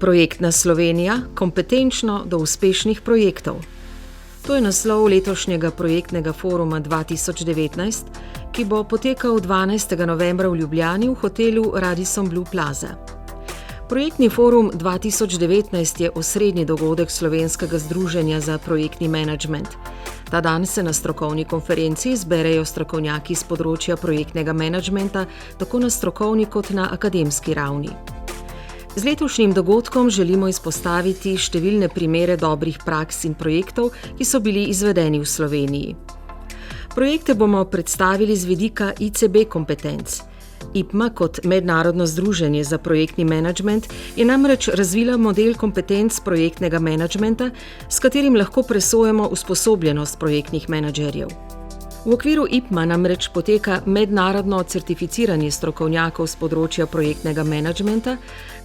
Projektna Slovenija – kompetenčno do uspešnih projektov. To je naslov letošnjega projektnega foruma 2019, ki bo potekal 12. novembra v Ljubljani v hotelu Radisson Blu Plaza. Projektni forum 2019 je osrednji dogodek Slovenskega združenja za projektni menedžment. Ta dan se na strokovni konferenci zberejo strokovnjaki z področja projektnega menedžmenta, tako na strokovni kot na akademski ravni. Z letošnjim dogodkom želimo izpostaviti številne primere dobrih praks in projektov, ki so bili izvedeni v Sloveniji. Projekte bomo predstavili z vidika ICB kompetenc. IPMA kot mednarodno združenje za projektni menedžment je namreč razvila model kompetenc projektnega menedžmenta, s katerim lahko presojamo usposobljenost projektnih menedžerjev. V okviru IPMA namreč poteka mednarodno certificiranje strokovnjakov z področja projektnega menedžmenta,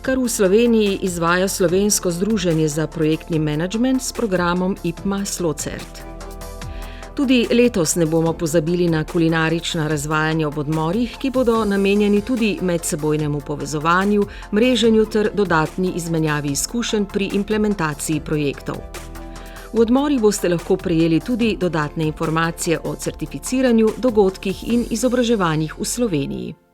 kar v Sloveniji izvaja Slovensko združenje za projektni menedžment s programom IPMA Slocert. Tudi letos ne bomo pozabili na kulinarična razvajanja ob odmorih, ki bodo namenjeni tudi medsebojnemu povezovanju, mreženju ter dodatni izmenjavi izkušenj pri implementaciji projektov. V odmorih boste lahko prejeli tudi dodatne informacije o certificiranju, dogodkih in izobraževanjih v Sloveniji.